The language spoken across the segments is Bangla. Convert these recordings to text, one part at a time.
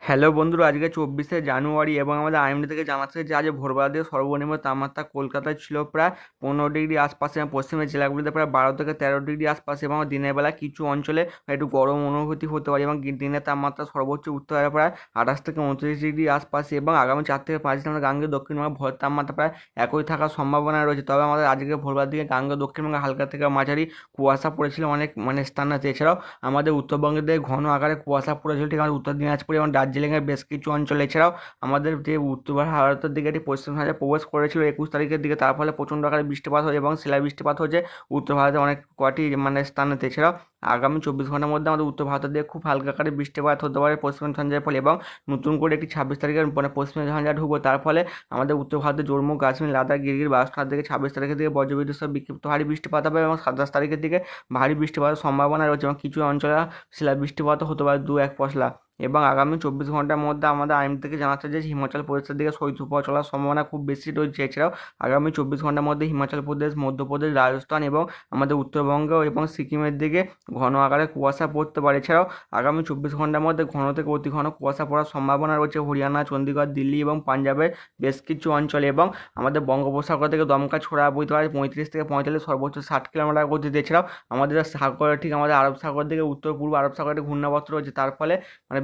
হ্যালো বন্ধুরা, আজকে 24শে জানুয়ারি এবং আমাদের আইএমডি থেকে জানাচ্ছে যে আজ ভোরবেলা থেকে সর্বনিম্ন তাপমাত্রা কলকাতায় ছিল প্রায় 15 ডিগ্রি আশপাশে এবং পশ্চিমের জেলাগুলিতে প্রায় 12 থেকে 13 ডিগ্রি আশপাশে এবং দিনের বেলা কিছু অঞ্চলে একটু গরম অনুভূতি হতে পারে এবং দিনের তাপমাত্রা সর্বোচ্চ উঠতে পারে প্রায় 28 থেকে 29 ডিগ্রি আশপাশে এবং আগামী 4 থেকে 5 দিন আমরা গাঙ্গেয় দক্ষিণবঙ্গে ভোরের তাপমাত্রা প্রায় একই থাকার সম্ভাবনা রয়েছে। তবে আমাদের আজকে ভোরবেলার দিকে গাঙ্গেয় দক্ষিণবঙ্গে হালকা থেকে মাঝারি কুয়াশা পড়েছিল অনেক স্থান আছে। এছাড়াও আমাদের উত্তরবঙ্গের দিকে ঘন আকারে কুয়াশা পড়েছিল ঠিক আমাদের উত্তর দিনাজপুর এবং দার্জিলিংয়ের বেশ কিছু অঞ্চলে। এছাড়াও আমাদের যে উত্তর ভারতের দিকে একটি পশ্চিম ঝঞ্ঝা প্রবেশ করেছিল 21 তারিখের দিকে, তার ফলে প্রচণ্ড আকারে বৃষ্টিপাত হয় এবং শিলা বৃষ্টিপাত হচ্ছে উত্তর ভারতের অনেক কটি স্থানেতে। এছাড়াও আগামী 24 ঘন্টার মধ্যে আমাদের উত্তর ভারতের দিকে খুব হালকা আকারে বৃষ্টিপাত হতে পারে পশ্চিম ঝঞ্ঝার ফলে এবং নতুন করে একটি 26 তারিখের পশ্চিম ঝঞ্ঝা ঢুকবে, তার ফলে আমাদের উত্তর ভারতের জম্মু কাশ্মীর লাদাখ গিরগির বালুরঘাট থেকে 26 তারিখের দিকে বজ্রবিদ্যুৎ সহ বিক্ষিপ্ত ভারী বৃষ্টিপাত হবে এবং 27 তারিখের দিকে ভারী বৃষ্টিপাতের সম্ভাবনা রয়েছে এবং কিছু অঞ্চলে শিলা বৃষ্টিপাতও হতে পারে 2-1 পশলা। এবং আগামী 24 ঘন্টার মধ্যে আমাদের আইএমডি থেকে জানাচ্ছে যে হিমাচল প্রদেশের দিকে শৈত্যপ্রবাহ চলার সম্ভাবনা খুব বেশি রয়েছে। এছাড়াও আগামী 24 ঘন্টার মধ্যে হিমাচল প্রদেশ, মধ্যপ্রদেশ, রাজস্থান এবং আমাদের উত্তরবঙ্গ এবং সিকিমের দিকে ঘন আকারে কুয়াশা পড়তে পারে। এছাড়াও আগামী 24 ঘন্টার মধ্যে ঘন থেকে অতি ঘন কুয়াশা পড়ার সম্ভাবনা রয়েছে হরিয়ানা, চণ্ডীগড়, দিল্লি এবং পাঞ্জাবের বেশ কিছু অঞ্চলে এবং আমাদের বঙ্গোপসাগর থেকে দমকা ছোড়া বইতে পারে 35 থেকে 45, সর্বোচ্চ 60 কিলোমিটার গতিতে। এছাড়াও আমাদের সাগরে ঠিক আমাদের আরব সাগর দিকে উত্তর পূর্ব আরব সাগরে ঘূর্ণাবর্ত রয়েছে, তার ফলে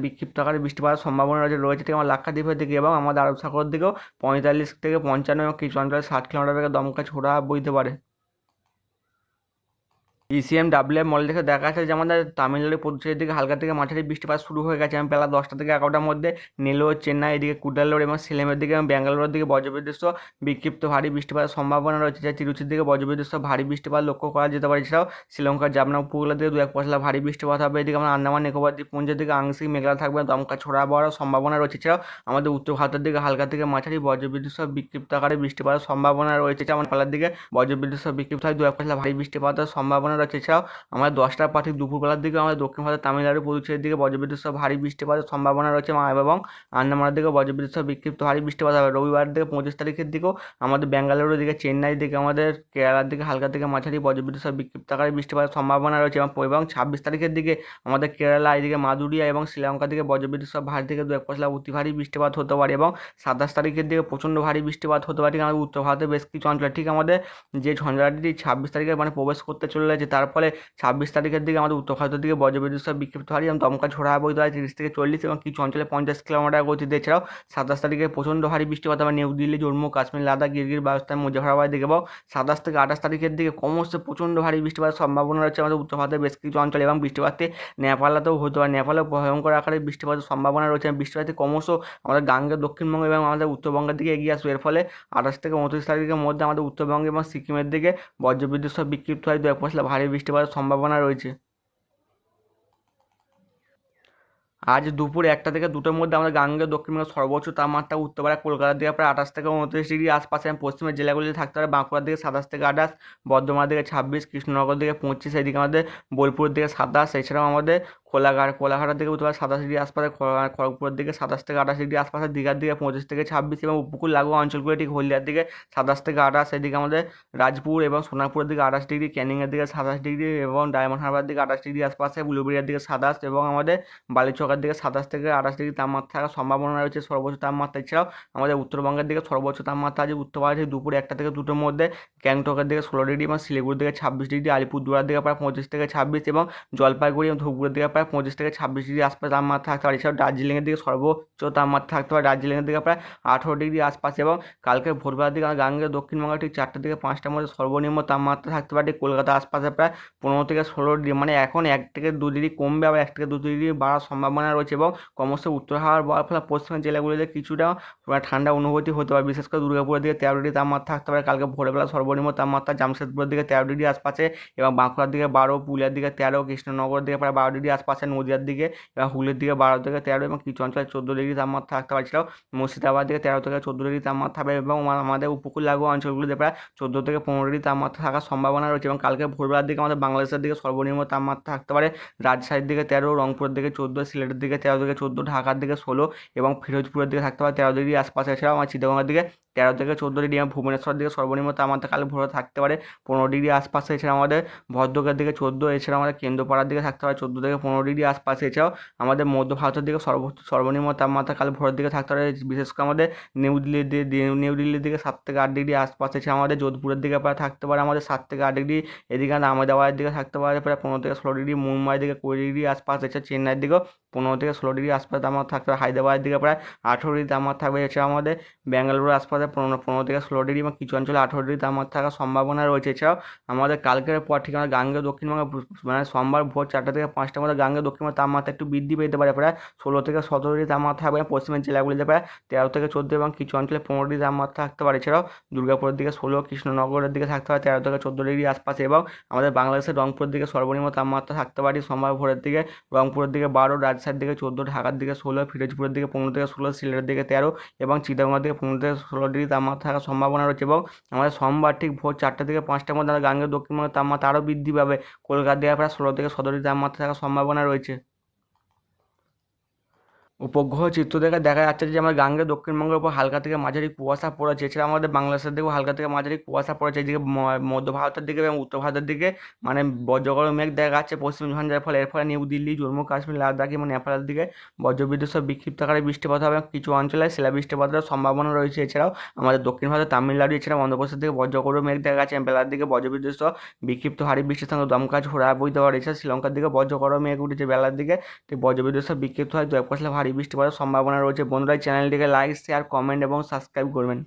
বিক্ষিপ্ত আকারে বৃষ্টিপাতের সম্ভাবনা রয়েছে ঠিক আমার লাক্ষাদ্বীপের দিকে এবং আমাদের আরব সাগর দিকেও 45 থেকে 55 এবং কিছু অঞ্চলে 60 কিলোমিটার বেগে দমকা ছোড়া বইতে পারে। ইসিএমডাব্লিউ মডেল থেকে দেখা যাচ্ছে যে আমাদের তামিলনাড়ু, পুদুচেরির দিকে হালকা থেকে মাঝারি বৃষ্টিপাত শুরু হয়ে গেছে এবং বেলা 10টা থেকে 11টার মধ্যে নেলোর, চেন্নাই, এদিকে কুডালোর এবং সেলেমের দিকে এবং ব্যাঙ্গালোরের দিকে বজ্রবিদ্যুৎ সহ বিক্ষিপ্ত ভারী বৃষ্টিপাতের সম্ভাবনা রয়েছে, যা তিরুচির দিকে বজ্রবিদ্যুৎ সহ ভারী বৃষ্টিপাত লক্ষ্য করা যেতে পারে। এছাড়াও শ্রীলঙ্কার জাবনা উপকূলের দিকে 2-1 পশলা ভারী বৃষ্টিপাত হবে। এদিকে আমরা আন্দামান নিকোবর দ্বীপপুঞ্জের দিকে আংশিক মেঘলা থাকবে, দমকা ছোড়া পড়ার সম্ভাবনা রয়েছে। এছাড়াও আমাদের উত্তর ভারতের দিকে হালকা থেকে মাঝারি বজ্রবিদ্যুৎ সহ বিক্ষিপ্ত আকারে বৃষ্টিপাতের সম্ভাবনা রয়েছে। যেমন ফলার দিকে বজ্রবিদ্যুৎ সহ বিক্ষিপ্ত হয় 2-1 পশলা ভারী বৃষ্টিপাতের সম্ভাবনা রয়েছে। এছাড়াও আমরা 10টার পর ঠিক দুপুরবেলার দিকে আমাদের দক্ষিণ ভারতের তামিলনাড়ু, পুদুচেরির দিকে বজ্রবিদ্যুৎ সহ ভারী বৃষ্টিপাতের সম্ভাবনা রয়েছে এবং আন্দামানের দিকে বজ্রবিদ্যুৎ সহ বিক্ষিপ্ত ভারী বৃষ্টিপাত হবে। রবিবার দিকে 25 তারিখের দিকেও আমাদের বেঙ্গালুরুর দিকে, চেন্নাইয়ের দিকে, আমাদের কেরালার দিকে হালকা থেকে মাঝারি বজ্রবিদ্যুৎ সহ বিক্ষিপ্ত আকারে বৃষ্টিপাতের সম্ভাবনা রয়েছে এবং 26 তারিখের দিকে আমাদের কেরালা, এদিকে মাদুরিয়া এবং শ্রীলঙ্কার দিকে বজ্রবিদ্যুৎ সহ ভারী থেকে 2-1 পশলা অতি ভারী বৃষ্টিপাত হতে পারে এবং 27 তারিখের দিকে প্রচণ্ড ভারী বৃষ্টিপাত হতে পারে আমাদের উত্তর ভারতের বেশ কিছু অঞ্চলে। ঠিক আমাদের যে ঝঞ্ঝাটি 26 তারিখে প্রবেশ করতে চলেছে, তার ফলে 26 তারিখের দিকে আমাদের উত্তর ভারতের দিকে বজ্রবিদ্যুৎ সহ বিক্ষিপ্ত ভারী এবং দমকা ঝোড়া বইতে হয় 30 থেকে 40 এবং কিছু অঞ্চলে 50 কিলোমিটার গতিতে। এছাড়াও 27 তারিখে প্রচণ্ড ভারী বৃষ্টিপাত হবে নিউ দিল্লি, জম্মু কাশ্মীর, লাদাখ, গিরগির বালুস্তান, মুজাফরাবাদের দিকে এবং 27 থেকে 28 তারিখের দিকে ক্রমশ প্রচণ্ড ভারী বৃষ্টিপাতের সম্ভাবনা রয়েছে আমাদের উত্তর ভারতের বেশ কিছু অঞ্চলে এবং বৃষ্টিপাতে নেপালেতেও হতে পারে। নেপালেও ভয়ঙ্কর আকারে বৃষ্টিপাতের সম্ভাবনা রয়েছে। বৃষ্টিপাতে ক্রমশ আমাদের গাঙ্গেয় দক্ষিণবঙ্গ এবং আমাদের উত্তরবঙ্গের দিকে এগিয়ে আসবে। এর ফলে 28 থেকে 29 তারিখের মধ্যে আমাদের উত্তরবঙ্গ এবং সিকিমের দিকে বজ্রবিদ্যুৎ সহ বিক্ষিপ্ত হয় 2-1 পশলা ভারী বৃষ্টিপাতের সম্ভাবনা রয়েছে। আজ দুপুর 1টা থেকে 2টোর মধ্যে আমাদের গাঙ্গেয় দক্ষিণবঙ্গের সর্বোচ্চ তাপমাত্রা উঠতে পারে কলকাতার দিকে প্রায় 28 থেকে 29 ডিগ্রি আশপাশে এবং পশ্চিমের জেলাগুলিতে থাকতে পারে বাঁকুড়ার দিকে 27 থেকে 28, বর্ধমানের দিকে 26, কৃষ্ণনগর দিকে 25, এদিকে আমাদের বোলপুরের দিকে 27। এছাড়াও আমাদের কোলাঘাটের দিকে উঠতে পারে 27 ডিগ্রি আশপাশে, খড়গপুরের দিকে 27 থেকে 28 ডিগ্রি আশপাশে, দীঘার দিকে 25 থেকে 26 এবং উপকূল লাগোয়া অঞ্চলগুলো ঠিক হলদিয়ার দিকে 27 থেকে 28, এদিকে আমাদের রাজপুর এবং সোনারপুরের দিকে 28 ডিগ্রি, ক্যানিংয়ের দিকে 27 ডিগ্রি এবং ডায়মন্ড হারবার দিকে 28 ডিগ্রি আশপাশে, উলুবেড়িয়ার দিকে 27 এবং আমাদের বালিচকের দিকে 27 থেকে 28 ডিগ্রি তাপমাত্রা থাকার সম্ভাবনা রয়েছে সর্বোচ্চ তাপমাত্রা। এছাড়াও আমাদের উত্তরবঙ্গের দিকে সর্বোচ্চ তাপমাত্রা আজ উঠতে পারে দুপুর 1টা থেকে 2টোর মধ্যে গ্যাংটকের দিকে 16 ডিগ্রি এবং শিলিগুড়ির দিকে 26 ডিগ্রি, আলিপুরদুয়ার দিকে প্রায় 25 থেকে 26 এবং জলপাইগুড়ি এবং ধূপগুড়ির দিকে প্রায় 25 থেকে 26 ডিগ্রি আশপাশে তাপমাত্রা থাকতে পারে। এছাড়াও দার্জিলিংয়ের দিকে সর্বোচ্চ তাপমাত্রা থাকতে পারে দার্জিলিংয়ের দিকে প্রায় 18 ডিগ্রি আশপাশে এবং কালকে ভোরবেলার দিকে গাঙ্গেয় দক্ষিণবঙ্গে ঠিক 4টা থেকে 5টার মধ্যে সর্বনিম্ন তাপমাত্রা থাকতে পারে কলকাতার আশপাশে প্রায় 15 থেকে 16 ডিগ্রি, এখন 1 থেকে 2 ডিগ্রি কমবে আবার 1 থেকে 2 ডিগ্রি বাড়ার সম্ভাবনা রয়েছে এবং ক্রমশ উত্তর হাওয়ার বওয়ার ফলে পশ্চিমের জেলাগুলিতে কিছুটা ঠান্ডা অনুভূতি হতে পারে। বিশেষ করে দুর্গাপুরের দিকে 13 ডিগ্রি তাপমাত্রা থাকতে পারে কালকে ভোরবেলা সর্বনিম্ন তাপমাত্রা, জামশেদপুরের দিকে 13 ডিগ্রি আশপাশে এবং বাঁকুড়ার দিকে 12, পুরুলিয়ার দিকে 13, কৃষ্ণনগরের দিকে প্রায় 12 ডিগ্রি আশপাশে, নদীয়ার দিকে এবং হুগলির দিকে 12 থেকে 13 এবং কিছু অঞ্চলে 14 ডিগ্রি তাপমাত্রা থাকতে পারছিল। মুর্শিদাবাদ দিকে 13 থেকে 14 ডিগ্রি তাপমাত্রা হবে এবং আমাদের উপকূল লাগোয়া অঞ্চলগুলিতে প্রায় 14 থেকে 15 ডিগ্রি তাপমাত্রা থাকার সম্ভাবনা রয়েছে এবং কালকে ভোরবেলার দিকে আমাদের বাংলাদেশের দিকে সর্বনিম্ন তাপমাত্রা থাকতে পারে রাজশাহীর দিকে 13, রংপুরের দিকে 14, সিলেটের দিকে 13 থেকে 14, ঢাকার দিকে 16 এবং ফিরোজপুরের দিকে থাকতে পারে 13 ডিগ্রি আশপাশে। এছাড়াও আমার চিটাগংয়ের দিকে 13 থেকে 14 ডিগ্রি, এবং ভুবনেশ্বর দিকে সর্বনিম্ন তাপমাত্রা কাল ভোরে থাকতে পারে 15 ডিগ্রি আশপাশে। এছাড়া আমাদের ভদ্রকের দিকে 14, এছাড়া আমাদের কেন্দ্রপাড়ার দিকে থাকতে পারে 14 থেকে 15 ডিগ্রি আশপাশে। এছাড়াও আমাদের মধ্য ভারতের দিকে সর্বনিম্ন তাপমাত্রা কাল ভোরের দিকে থাকতে পারে, বিশেষ করে আমাদের নিউ দিল্লির দিকে 7 থেকে 8 ডিগ্রি আশপাশে। এছাড়া আমাদের যোধপুরের দিকে প্রায় থাকতে পারে আমাদের 7 থেকে 8 ডিগ্রি। এদিকে আহমেদাবাদের দিকে থাকতে পারে প্রায় 15 থেকে 16 ডিগ্রি, মুম্বাইয়ের দিকে 20 ডিগ্রি আশপাশ। এছাড়া চেন্নাইয়ের দিকেও 15 থেকে 16 ডিগ্রি আশপাশ তাপমাত্রা থাকতে পারে, হায়দ্রাবাদের দিকে প্রায় 18 ডিগ্রি তাপমাত্রা থাকবে। এছাড়া আমাদের ব্যাঙ্গালুরুর আশপাশে 15 থেকে 16 ডিগ্রি এবং কিছু অঞ্চলে 18 ডিগ্রি তাপমাত্রা থাকার সম্ভাবনা রয়েছে। এছাড়াও আমাদের কালকের পর ঠিক আমরা গাঙ্গেয় দক্ষিণবঙ্গে মানে সোমবার ভোর 4টা থেকে 5টার মধ্যে গাঙ্গেয় দক্ষিণবঙ্গের তাপমাত্রা একটু বৃদ্ধি পেতে পারে, প্রায় 16 থেকে 17 ডিগ্রি তাপমাত্রা থাকবে। পশ্চিমের জেলাগুলিতে প্রায় 13 থেকে 14 এবং কিছু অঞ্চলে 15 ডিগ্রি তাপমাত্রা থাকতে পারে। এছাড়াও দুর্গাপুরের দিকে 16, কৃষ্ণনগরের দিকে থাকতে পারে 13 থেকে 14 ডিগ্রি আশপাশে, এবং আমাদের বাংলাদেশের রংপুরের দিকে সর্বনিম্ন তাপমাত্রা থাকতে পারে সোমবার ভোরের দিকে রংপুরের দিকে 12, রাজশাহীর দিকে 14, ঢাকার দিকে 16, ফিরোজপুরের দিকে 15 থেকে 16, সিলেটের দিকে 13 এবং চিটাগংয়ের দিকে 15 থেকে 16 ডিগ্রি তাপমাত্রা থাকার সম্ভাবনা রয়েছে। এবং আমাদের সোমবার ঠিক ভোর 4টা থেকে 5টার মধ্যে আমাদের গাঙ্গেয় দক্ষিণবঙ্গের তাপমাত্রা আরও বৃদ্ধি পাবে, কলকাতা দিকে প্রায় 16 থেকে 17 ডিগ্রি তাপমাত্রা থাকার সম্ভাবনা রয়েছে। উপগ্রহ চিত্র দেখে দেখা যাচ্ছে যে আমার গাঙ্গেয় দক্ষিণবঙ্গের উপর হালকা থেকে মাঝারি কুয়াশা পড়েছে। এছাড়া আমাদের বাংলাদেশের দিকেও হালকা থেকে মাঝারি কুয়াশা পড়েছে। এদিকে মধ্য ভারতের দিকে এবং উত্তর ভারতের দিকে মানে বজ্রগর্ভ মেঘ দেখা যাচ্ছে পশ্চিম ঝঞ্ঝার ফলে। এর ফলে নিউ দিল্লি, জম্মু কাশ্মীর, লাদাখ এবং নেপালের দিকে বজ্রবিদ্যুৎ সহ বিক্ষিপ্ত আকারে বৃষ্টিপাত হবে এবং কিছু অঞ্চলে শিলাবৃষ্টিপাতের সম্ভাবনা রয়েছে। এছাড়াও আমাদের দক্ষিণ ভারতের তামিলনাড়ু, এছাড়া অন্ধ্রপ্রদেশের দিকে বজ্রগর্ভ মেঘ দেখা যাচ্ছে, বেলার দিকে বজ্রবিদ্যুৎ সহ বিক্ষিপ্ত ভারী বৃষ্টির সঙ্গে দমকা ঝোড়া বইতে পারে। এছাড়া শ্রীলঙ্কার দিকে বজ্রগর্ভ মেঘ উঠেছে বেলার দিকে, বজ্রবিদ্যুৎ সহ বিক্ষিপ্ত হয় 2-1 ভারী বৃষ্টিপাতের সম্ভাবনা রয়েছে। বন্ধুরা, চ্যানেলটিকে লাইক, শেয়ার, কমেন্ট এবং সাবস্ক্রাইব করবেন।